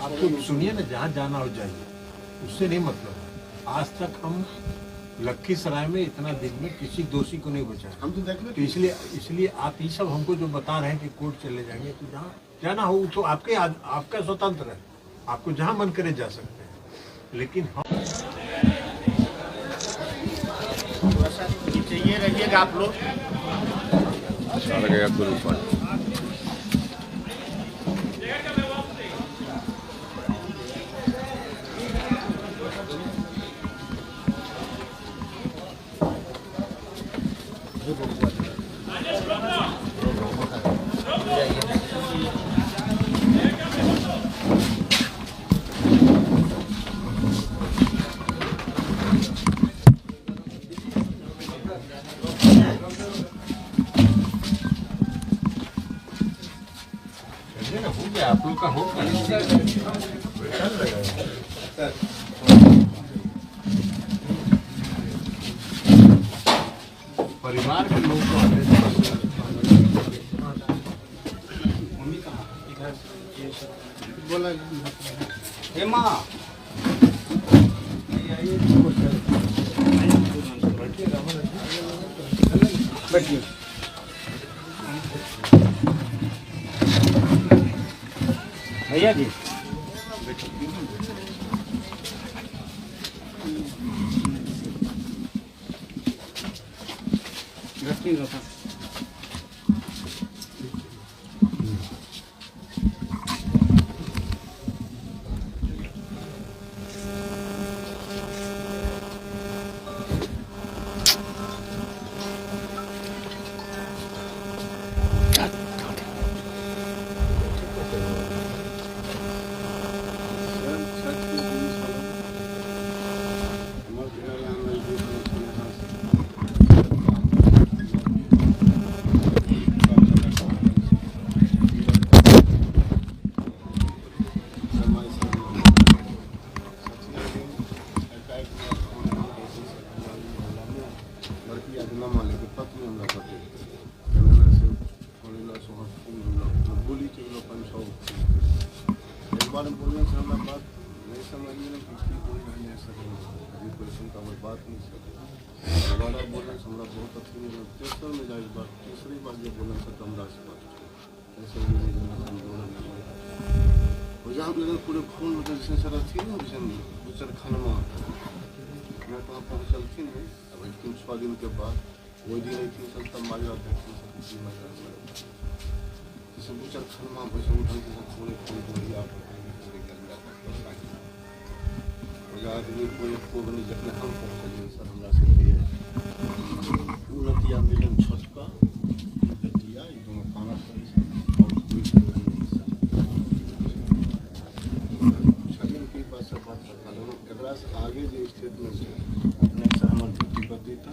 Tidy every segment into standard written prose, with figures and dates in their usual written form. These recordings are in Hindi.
आपको सुनिए ना, जहाँ जाना हो जाइए, उससे नहीं मतलब। आज तक हम लखीसराय में इतना दिन में किसी दोषी को नहीं बचाया। हम तो देख तो इसलिए आप ये सब हमको जो बता रहे हैं कि कोर्ट चले जाएंगे, तो जहाँ जाना हो तो आपका स्वतंत्र है, आपको जहाँ मन करे जा सकते हैं। लेकिन हम ये रहिएगा आप लोग हो गया, आप लोग का हो गया। परिवार के लोग तो आते हैं। मम्मी कहाँ इधर बोला हे माँ बैठिए। भैया जी रखा तीसरी बात जो बोलना सर कमरा से बात ऐसे पूरे खून जैसे सर थी ना दूसर खाना मैं तो आप चलती नहीं। अब 3-6 दिन के बाद वही दिन आई थी सर तब मारी बात जैसे दूसर खाना वैसे उठल के सब पूरे खून बढ़िया आदमी कोई बनी जखने हम पहुँचलिए सर हमरा से उन्नतिया मिलन छोटका दिया एकदम खाना और छबिन की बात से बात करता एकरा से आगे जो स्टेटमेंट है अपने से हमर ड्यूटी बतेता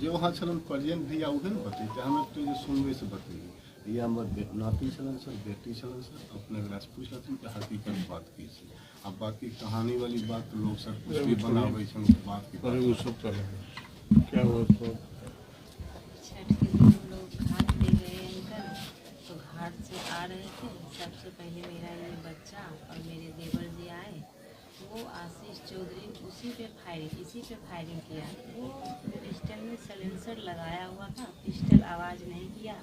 जो वहाँ छलन प्रेजेंट भी उहे ने बतेता हमें तो जो सुनबे से बतेगी ये हमर नाती छलन सर बेटी छलन सर अपने एकरा से पूछलथिन कि हकीकत बात की छै। अब बाकी कहानी वाली बात तो लोग सर कुछ भी बनावे छन बात की अरे वो सब चले क्या हुआ तो छठ के दिन हम लोग घाट ले गए अंकल, तो घाट से आ रहे थे। सबसे पहले मेरा ये बच्चा और मेरे देवर जी आए, वो आशीष चौधरी इसी पे फायरिंग किया। वो पिस्टल में साइलेंसर लगाया हुआ था, पिस्टल आवाज़ नहीं किया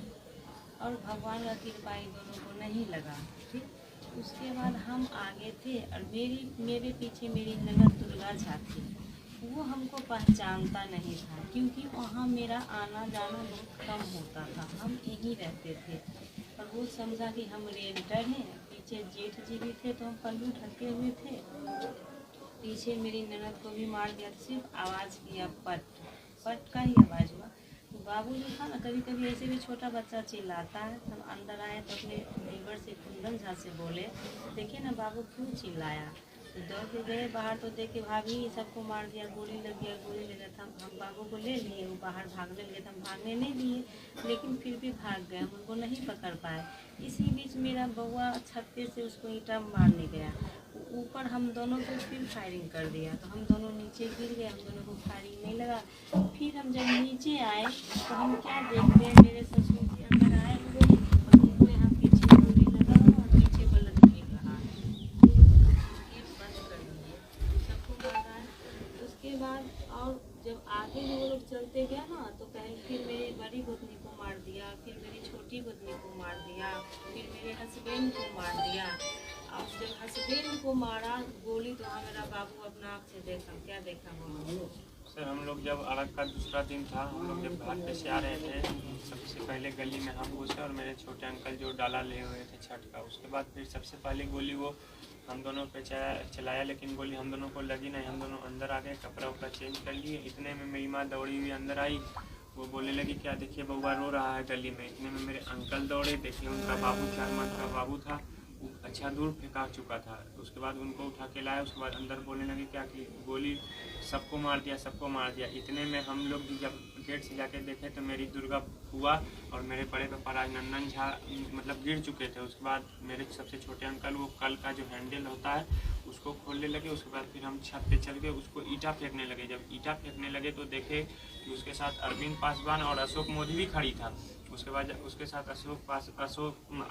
और भगवान का कृपा दोनों को नहीं लगा। ठीक, उसके बाद हम आगे थे और मेरे पीछे मेरी ननद दुर्गा झा थी। वो हमको पहचानता नहीं था क्योंकि वहाँ मेरा आना जाना बहुत कम होता था, हम यहीं रहते थे। और वो समझा कि हम रेंटर हैं। पीछे जेठ जी भी थे तो हम पल्लू ढके हुए थे। पीछे मेरी ननद को भी मार दिया, सिर्फ आवाज़ किया पट का ही आवाज़ हुआ। तो बाबू जो था ना, कभी कभी ऐसे भी छोटा बच्चा चिल्लाता है। हम अंदर आए तो अपने ड्राइवर से कुंदन झा से बोले, देखिए ना बाबू क्यों चिल्लाया। तो दौड़ के गए बाहर तो देखे भाभी सबको मार दिया, गोली लग गया था। हम बाबू को ले लिए, वो बाहर भागने लगे थे, हम भागने नहीं दिए लेकिन फिर भी भाग गए, हम उनको नहीं पकड़ पाए। इसी बीच मेरा बउआ छत्ते से उसको ईंटा मारने गया, ऊपर हम दोनों को फिर फायरिंग कर दिया। तो हम दोनों नीचे गिर गए, हम दोनों को फायरिंग नहीं लगा। फिर हम जब नीचे आए तो हम क्या देखते हैं, मेरे ससुर जी अंदर आए हुए और उनको यहाँ पीछे गोली लगा और पीछे बलत गिर रहा है। चलते गया ना, तो पहले फिर मेरी बड़ी गोतनी को मार दिया, फिर मेरी छोटी गोतनी को मार दिया, फिर मेरे हस्बैंड को मार दिया। अब जब हस्बैंड को मारा गोली, तो हाँ मेरा बाबू अपना आँख से देखा, क्या देखा वहाँ। सर हम लोग जब अरग का दूसरा दिन था, हम लोग जब घाट पे से आ रहे थे, सबसे पहले गली में हम घुसे और मेरे छोटे अंकल जो डाला ले हुए थे छठ का। उसके बाद फिर सबसे पहले गोली वो हम दोनों पे चलाया, लेकिन गोली हम दोनों को लगी नहीं। हम दोनों अंदर आ गए, कपड़ा उपड़ा चेंज कर लिए। इतने में मेरी माँ दौड़ी हुई अंदर आई, वो बोलने लगी क्या देखिए बउआ रो रहा है गली में। इतने में मेरे अंकल दौड़े, देखिए उनका बाबू 4 माह का बाबू था, वो अच्छा दूर फेंका चुका था। उसके बाद उनको उठा के लाया। उसके बाद अंदर बोलने लगे क्या कि गोली सबको मार दिया, सबको मार दिया। इतने में हम लोग भी जब गेट से जाके देखे तो मेरी दुर्गा बुआ और मेरे बड़े पापा राजनंदन झा मतलब गिर चुके थे। उसके बाद मेरे सबसे छोटे अंकल वो कल का जो हैंडल होता है उसको खोलने लगे। उसके बाद फिर हम छत पे चल गए, उसको ईंटा फेंकने लगे। जब ईंटा फेंकने लगे तो देखे कि उसके साथ अरविंद पासवान और अशोक मोदी भी खड़ी था। उसके बाद उसके साथ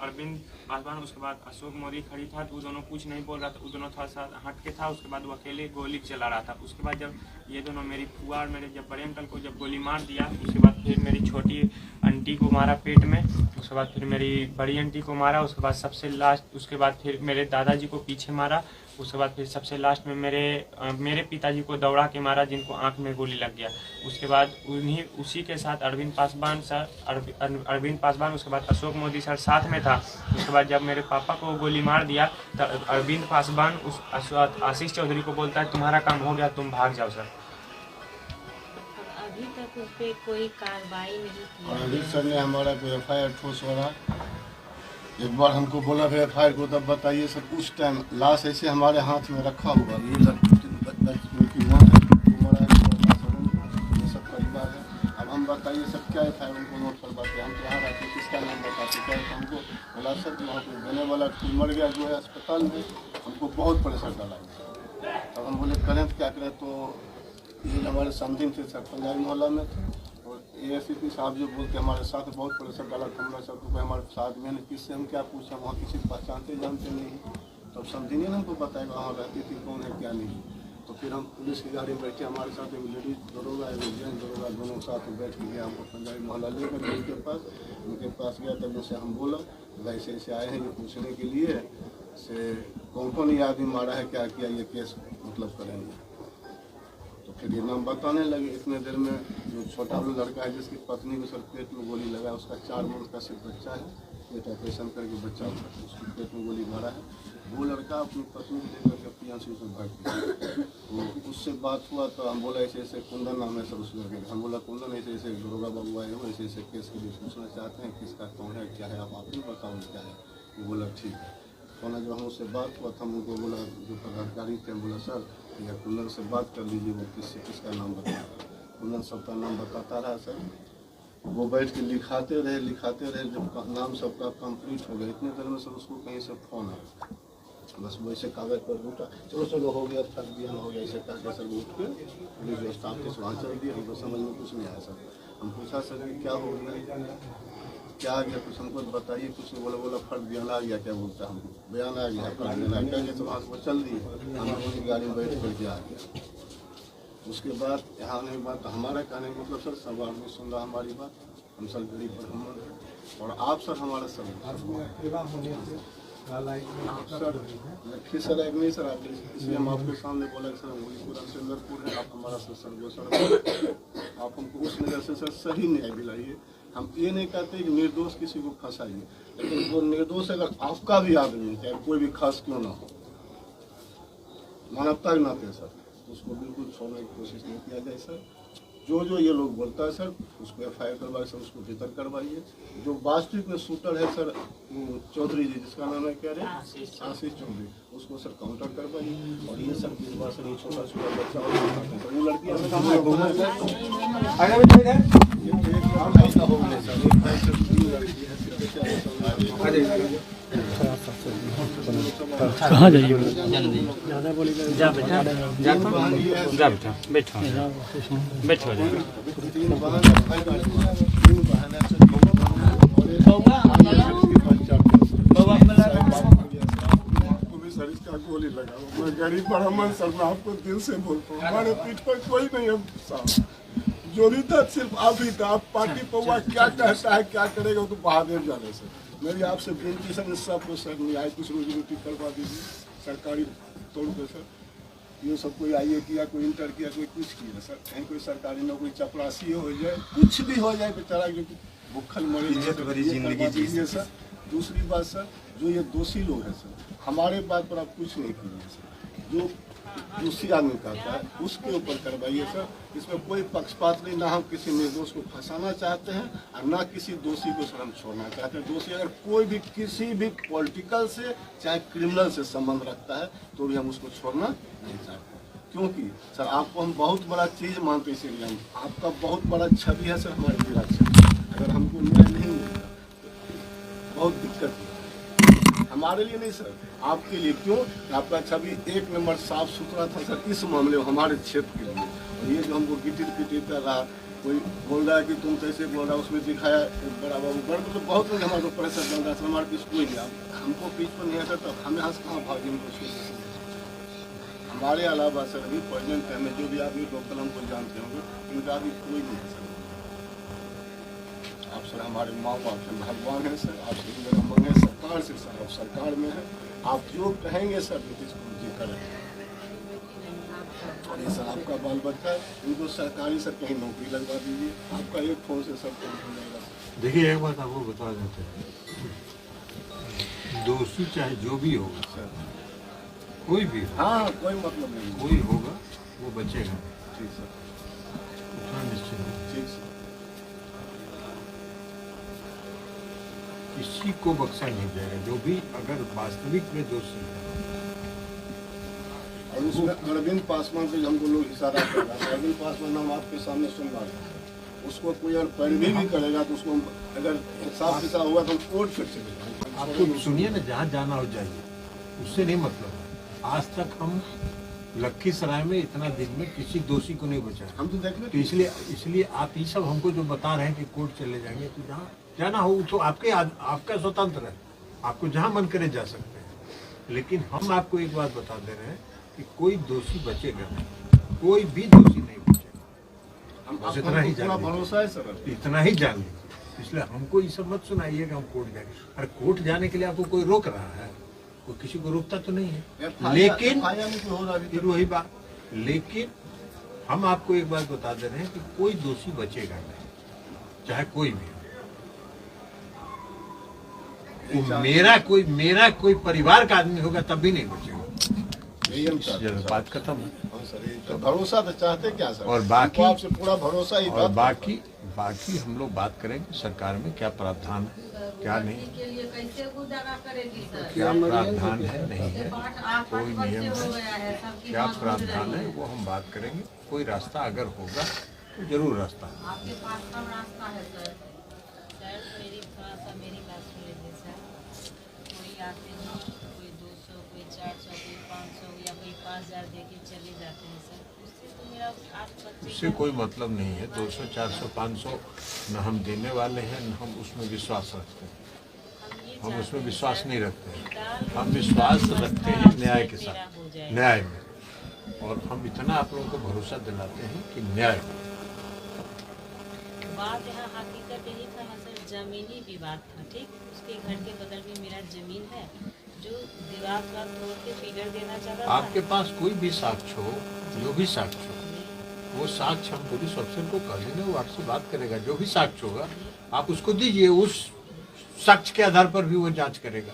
अरविंद पासवान, उसके बाद अशोक मोदी खड़ी था। तो वो दोनों कुछ नहीं बोल रहा था, वो दोनों थोड़ा सा हट के था। उसके बाद वो अकेले गोली चला रहा था। उसके बाद जब ये दोनों मेरी फुआ और मेरे जब बड़े अंकल को जब गोली मार दिया, उसके बाद फिर मेरी छोटी आंटी को मारा पेट में। उसके बाद फिर मेरी बड़ी आंटी को मारा। उसके बाद सबसे लास्ट, उसके बाद फिर मेरे दादाजी को पीछे मारा। उसके बाद फिर सबसे लास्ट में मेरे पिताजी को दौड़ा के मारा, जिनको आंख में गोली लग गया। उसके बाद उसी के साथ अरविंद पासवान, उसके बाद अशोक मोदी सर साथ में था। उसके बाद जब मेरे पापा को गोली मार दिया तो अरविंद पासवान आशीष चौधरी को बोलता है तुम्हारा काम हो गया, तुम भाग जाओ सर। अभी तक उस पर कोई कार्रवाई नहीं और की। अभी सर ने हमारा कोई FIR ठोस हो रहा। एक बार हमको बोला फिर FIR को तब बताइए सर, उस टाइम लाश ऐसे हमारे हाथ में रखा हुआ, ये लड़की की माँ है, ये सब परिवार है। अब हम बताइए सर क्या FIR उनको नोट करवाते, हम यहाँ रहते किसका नाम बताते क्या। हमको बोला सर वहाँ पर देने वाला मर गया जो है अस्पताल में, हमको बहुत प्रेशर डाला। तब हम बोले करें क्या करें, तो ये हमारे समझिन थे सर पंजाबी मोहल्ला में थे, और ASP साहब जो बोलते हमारे साथ बहुत प्रेशर डाला था। हमारा सब को हमारे साथ में किससे हम क्या पूछा, वहाँ किसी को पहचानते जानते नहीं। तब समझिए ना हमको बताएगा वहाँ रहती थी कौन है क्या नहीं। तो फिर हम पुलिस की गाड़ी में बैठे, हमारे साथ एक लेडीज दरोगा एक जेंट्स दरोगा दोनों साथ में बैठ के गया। हमको पंजाबी मोहल्ला लेकर उनके पास गया। तब उनसे हम बोला ऐसे ऐसे आए हैं ये पूछने के लिए से कौन ये आदमी मारा है, क्या किया, ये केस मतलब करेंगे। तो फिर ये नाम बताने लगे। इतने देर में जो छोटा वाला लड़का है जिसकी पत्नी को सर पेट में गोली लगा, उसका 4 मंथ का सिर्फ बच्चा है, पेट ऑपरेशन करके बच्चा उसके पेट में गोली मारा है। वो लड़का अपनी पत्नी को लेकर के PNC में भर्ती किया। तो उससे बात हुआ तो हम बोला ऐसे ऐसे कुंदन नाम है सर उस लड़के का। हम बोला कुंदन ऐसे ऐसे दरोगा बाबू आए हो, ऐसे ऐसे केस के लिए पूछना चाहते हैं, किसका कौन है क्या है, आप ही बताओ क्या है। वो बोला ठीक है। तो जब हम उससे बात हुआ था, हम उनको बोला जो पदाधिकारी थे, बोला सर या कुंदन से बात कर लीजिए, वो किसका नाम बताया। कुंदन सबका नाम बताता रहा सर। वो बैठ के लिखाते रहे। जब नाम सबका कंप्लीट हो गया, इतने देर में सर उसको कहीं से फ़ोन आया। बस वैसे कागज़ पर उठा, चलो हो गया, थक दिया हो गया, ऐसे करके सर उठ के पुलिस जो स्टाफ थे वहाँ चल दिया। हमको समझ में कुछ नहीं आया सर। हम पूछा सर कि क्या हो गया, क्या आ गया, कुछ हमको बताइए। कुछ नहीं बोला फट बयान आ गया, क्या बोलता हमको बयान आ गया, फट बयान आ गया। तो वहाँ से चल दिए, हम उनकी गाड़ी में बैठ करके आ गया। उसके बाद यहाँ आने के बाद हमारा कहने का मतलब सर सब आदमी सुन रहा हमारी बात, हम सर गरीब ब्राह्मण हैं और आप सर हमारा सब सर लखीसराय नहीं सर, आप इसलिए हम आपके सामने बोला कि सर हम वलीपुर अंचलपुर है, आप हमारा सर सर्वोसर आप हमको उस नज़र से सर सही न्याय दिलाइए। हम ये नहीं कहते कि निर्दोष किसी को फंसाइए, लेकिन वो निर्दोष अगर आपका भी आदमी है, चाहे कोई भी खास क्यों ना हो, मानवता के नाते सर उसको बिल्कुल छोड़ने की कोशिश नहीं किया जाए सर। जो ये लोग बोलता है सर उसको FIR करवाइए सर, उसको भीतर करवाइए। जो वास्तविक में शूटर है सर वो चौधरी जी, जिसका नाम है क्या रहे आशीष चौधरी, उसको सर काउंटर करवाइए। और ये सर इस बार सर ये छोटा बच्चा और वो लड़की कहाँ जाइए जा बेटा, जा बेटा, बैठो बैठो जा। सर इसका गोली लगा, मैं गरीब ब्राह्मण सर, मैं आपको दिल से बोलता हूँ, हमारे पीठ पर कोई नहीं है साहब। जो भी था सिर्फ आप ही था। आप पार्टी पर हुआ क्या कहता है क्या करेगा तो महादेव जाने से। मेरी आपसे बेनती सर, इस सबको सर न्याय कुछ रोजी रोटी करवा दीजिए सरकारी तौर पर सर। ये सब कोई IE किया, कोई इंटर किया, कोई कुछ किया सर, कहीं कोई सरकारी नौकरी चपरासी हो जाए, कुछ भी हो जाए बेचारा जो भूखल मरे जिंदगी जी सर। दूसरी बात सर, जो ये दोषी लोग हैं सर, हमारे बात पर आप कुछ नहीं कीजिए सर। जो दोषी आदमी करता है उसके ऊपर करवाइए सर। इसमें कोई पक्षपात नहीं, ना हम किसी निर्दोष को फंसाना चाहते हैं और ना किसी दोषी को सर हम छोड़ना चाहते हैं। दोषी अगर कोई भी किसी भी पॉलिटिकल से चाहे क्रिमिनल से संबंध रखता है तो भी हम उसको छोड़ना नहीं चाहते। क्योंकि सर आपको हम बहुत बड़ा चीज़ मानते हैं, इसीलिए हम आपका बहुत बड़ा छवि है सर हमारे जिला से। अगर हमको न्याय नहीं मिलता तो बहुत दिक्कत है हमारे लिए नहीं सर, आपके लिए। क्यों? आपका छवि एक नंबर साफ सुथरा था सर इस मामले में हमारे क्षेत्र के लिए। और ये जो हमको गिटिर पिटिर कर रहा, कोई बोल रहा है कि तुम कैसे बोल रहा, उसमें दिखाया बड़ा बाबू बड़ तो बहुत लोग हमारे ऊपर प्रेशर बन रहा है। हमारे पीछे कोई नहीं, हमको पीछ पर नहीं आता तो हमें हंस कहाँ भागी हमको। हमारे अलावा सर अभी प्रेजेंट टाइम में जो भी आदमी लोकल हमको जानते होंगे उनका अभी कोई नहीं है सर। आप सर हमारे माँ बाप हैं, भगवान है सर। आप सर मेरा मंगे सरकार से सर, आप सरकार में है, आप जो कहेंगे सर नीतीश कुमार जी करें। और ये सर आपका बाल बच्चा है, इनको सरकारी सर कहीं नौकरी लगवा दीजिए, आपका एक फोन से सब काम हो जाएगा। देखिए एक बात आपको बता देते हैं, दोषी चाहे जो भी होगा सर कोई भी हो, हाँ कोई मतलब नहीं, कोई होगा वो बचेगा। ठीक सर, उतना निश्चित है। ठीक सर। किसी को बख्शा नहीं जाएगा जो भी अगर वास्तविक में दोषी है। और उसमें अरविंद पासवान से हमको लोग इशारा कर रहा है। अरविंद पासवान हम आपके सामने सुन रहा है, उसको कोई अगर पैरवी भी करेगा तो उसको अगर साफ सुथरा हुआ तो हम कोर्ट फिर चले। आपको सुनिए ना, जहाँ जाना हो जाइए, उससे नहीं मतलब है। आज तक हम लखीसराय में इतना दिन में किसी दोषी को नहीं बचाया। हम तो देखने तो इसलिए आप ये सब हमको जो बता रहे हैं कि कोर्ट चले जाएंगे, तो जहाँ जाना हो तो आपका स्वतंत्र है, आपको जहाँ मन करे जा सकते हैं। लेकिन हम आपको एक बात बता दे रहे हैं कि कोई दोषी बचेगा नहीं, कोई भी दोषी नहीं बचेगा। हम बस इतना ही पूरा भरोसा है सर, इतना ही जान लीजिए। इसलिए हमको ये सब मत सुनाइए कि हम कोर्ट जाएंगे। अरे कोर्ट जाने के लिए आपको कोई रोक रहा है? कोई किसी को रोकता तो नहीं है। लेकिन फिर वही बात, लेकिन हम आपको एक बात बता दे रहे हैं कि कोई दोषी बचेगा नहीं, चाहे कोई भी हो। वो मेरा कोई परिवार का आदमी होगा तब भी नहीं बचेगा। बात खत्म है। तो भरोसा तो चाहते क्या सर, और बाकी आपसे पूरा भरोसा ही और बाकी हम लोग बात करेंगे सरकार में क्या प्रावधान है क्या नहीं, क्या प्रावधान है नहीं है, कोई नियम है क्या प्रावधान है, वो हम बात करेंगे। कोई रास्ता अगर होगा तो जरूर रास्ता है। आपके पास कब रास्ता है सर? सर मेरी बात सुन लीजिए सर। कोई आते हैं, कोई 200, कोई 400, कोई 500 या कोई 5000 दे के चले जाते हैं सर। उससे तो मेरा उससे कोई मतलब नहीं है। 200, 400, 500 न हम देने वाले हैं, न हम उसमें विश्वास रखते हैं। हम उसमें विश्वास नहीं रखते हैं, हम विश्वास रखते हैं न्याय के साथ, न्याय में। और हम इतना आप लोगों को भरोसा दिलाते हैं कि न्याय बात यहाँ हकीकत यही था ना सर, जमीनी विवाद था। ठीक, उसके घर के बगल में मेरा जमीन है, जो दीवार का तोड़ के पिलर देना चाह रहा था। आपके पास कोई भी साक्ष्य हो, जो भी साक्ष्य हो, वो साक्ष्य हम पुलिस अफसर को कह देंगे, वो आपसे बात करेगा। जो भी साक्ष्य होगा आप उसको दीजिए, उस साक्ष्य के आधार पर भी वो जांच करेगा।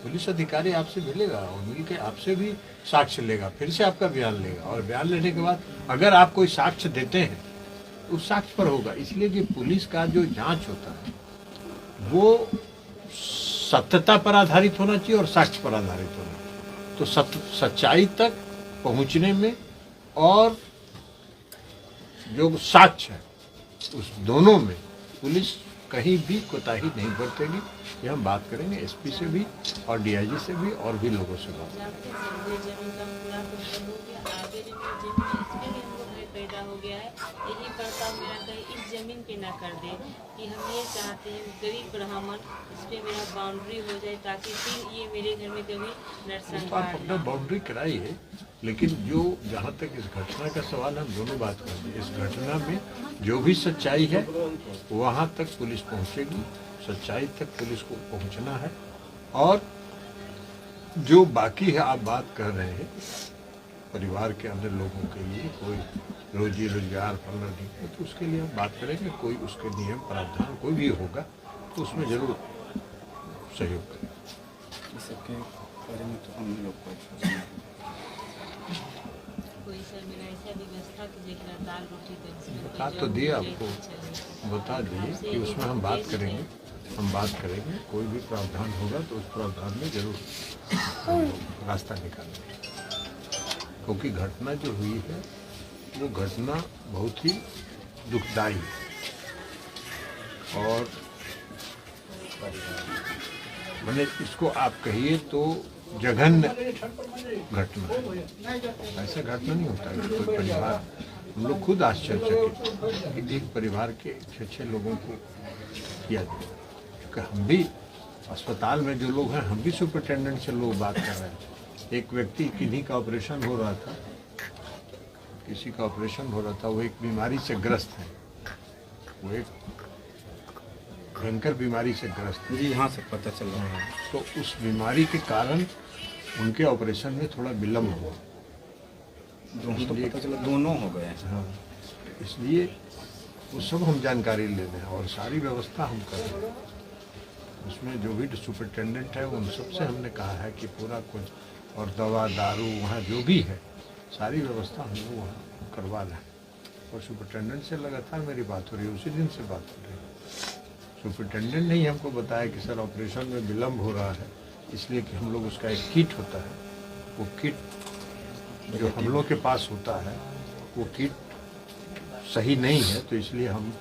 पुलिस अधिकारी आपसे मिलेगा और मिलकर आपसे भी साक्ष्य लेगा, फिर से आपका बयान लेगा, और बयान लेने के बाद अगर आप कोई साक्ष्य देते हैं तो उस साक्ष्य पर होगा। इसलिए कि पुलिस का जो जांच होता है वो सत्यता पर आधारित होना चाहिए और साक्ष्य पर आधारित होना चाहिए। तो सच्चाई तक पहुंचने में और जो साक्ष्य है उस दोनों में पुलिस कहीं भी कोताही नहीं बरतेगी। ये हम बात करेंगे एसपी से भी और डीआईजी से भी और भी लोगों से बात। पैदा हो गया है। यही प्रस्ताव मेरा कहीं इस जमीन पे ना कर दे कि हम ये चाहते हैं गरीब ब्राह्मण इस पे मेरा बाउंड्री हो जाए, ताकि फिर ये मेरे घर में कभी तो नरसंहार आप अपना ना हो। बाउंड्री कराई है, लेकिन जो जहाँ तक इस घटना का सवाल है, हम दोनों बात करेंगे। इस घटना में जो भी सच्चाई है वहाँ तक पुलिस पहुँचेगी, सच्चाई तक पुलिस को पहुँचना है। और जो बाकी है, आप बात कर रहे हैं परिवार के अंदर लोगों के लिए कोई रोजी रोजगार फलना नहीं है, तो उसके लिए हम बात करेंगे। कोई उसके नियम प्रावधान कोई भी होगा तो उसमें जरूर सहयोग करेंगे। सबके बारे में तो हम लोग को सोचना है। कोई सर मेरा ऐसा व्यवस्था की जेकरा दाल रोटी बता तो दिए आपको, बता दिए कि उसमें हम बात करेंगे। हम बात करेंगे, कोई भी प्रावधान होगा तो उस प्रावधान में जरूर रास्ता निकालेंगे। क्योंकि घटना जो हुई है वो घटना बहुत ही दुखदायी है और मैंने इसको आप कहिए तो जघन्य घटना है। ऐसा घटना नहीं होता है कि कोई परिवार, हम लोग खुद आश्चर्यचकित कि एक परिवार के 6 लोगों को किया जाए। क्योंकि हम भी अस्पताल में जो लोग हैं, हम भी सुपरिटेंडेंट से लोग बात कर रहे हैं। एक व्यक्ति किन्हीं का ऑपरेशन हो रहा था, किसी का ऑपरेशन हो रहा था, वो एक बीमारी से ग्रस्त है, वो एक भयंकर बीमारी से ग्रस्त है। जी हाँ सर, पता चल रहा है। तो उस बीमारी के कारण उनके ऑपरेशन में थोड़ा विलम्ब हुआ। तो पता चला दोनों हो गए हैं। हाँ, इसलिए वो सब हम जानकारी ले रहे हैं और सारी व्यवस्था हम कर रहे हैं। उसमें जो भी सुपरिटेंडेंट है उन सबसे हमने कहा है कि पूरा कुछ और दवा दारू वहाँ जो भी है सारी व्यवस्था हम लोग वहाँ करवा रहे हैं। और सुपरिटेंडेंट से लगातार मेरी बात हो रही है, उसी दिन से बात हो रही है। सुपरिटेंडेंट ने ही हमको बताया कि सर ऑपरेशन में विलम्ब हो रहा है, इसलिए कि हम लोग उसका एक किट होता है, वो किट जो हम लोग के पास होता है वो किट सही नहीं है, तो इसलिए हम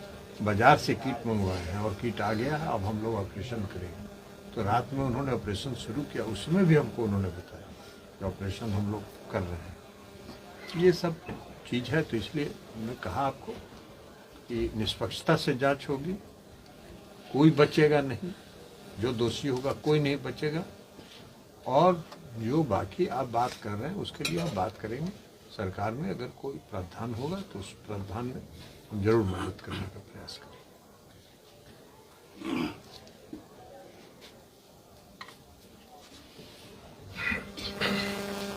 बाजार से किट मंगवाए हैं और किट आ गया है। अब हम लोग ऑपरेशन करेंगे। तो रात में उन्होंने ऑपरेशन शुरू किया, उसमें भी हमको उन्होंने बताया कि ऑपरेशन हम लोग कर रहे हैं। ये सब चीज़ है, तो इसलिए हमने कहा आपको कि निष्पक्षता से जांच होगी, कोई बचेगा नहीं, जो दोषी होगा कोई नहीं बचेगा। और जो बाकी आप बात कर रहे हैं उसके लिए आप बात करेंगे सरकार में। अगर कोई प्रावधान होगा तो उस प्रावधान में हम जरूर मदद करने का प्रयास करेंगे।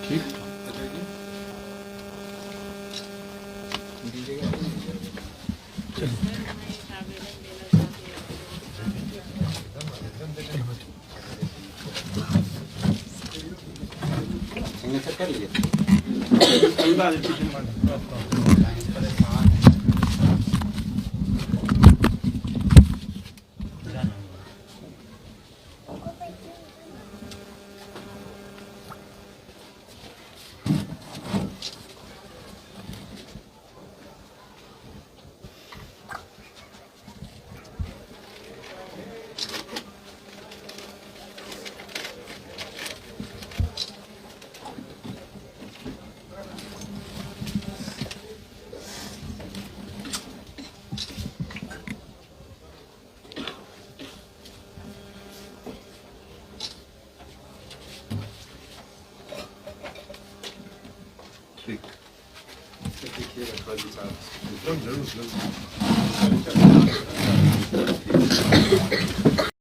ठीक, सिग्नेचर कर लीजिए। ठीक, देखिए जरूर जरूर।